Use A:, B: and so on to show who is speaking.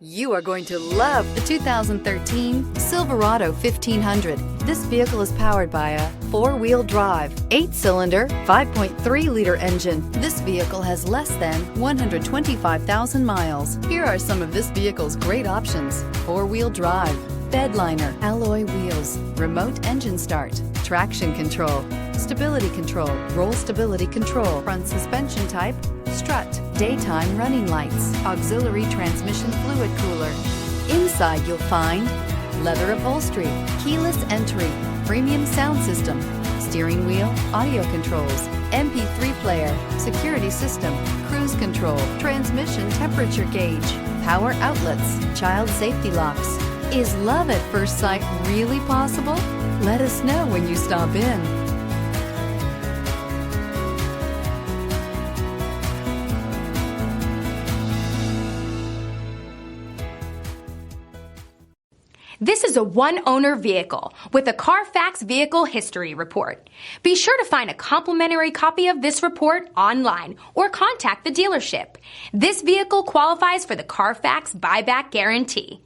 A: You are going to love the 2013 Silverado 1500. This vehicle is powered by a four-wheel drive, 8-cylinder, 5.3-liter engine. This vehicle has less than 125,000 miles. Here are some of this vehicle's great options: four-wheel drive, bed liner, alloy wheels, remote engine start, traction control, stability control, roll stability control, front suspension type, strut, daytime running lights, auxiliary transmission fluid cooler. Inside you'll find leather upholstery, keyless entry, premium sound system, steering wheel audio controls, MP3 player, security system, cruise control, transmission temperature gauge, power outlets, child safety locks. Is love at first sight really possible? Let us know when you stop in.
B: This is a one-owner vehicle with a CARFAX Vehicle History Report. Be sure to find a complimentary copy of this report online or contact the dealership. This vehicle qualifies for the CARFAX Buyback Guarantee.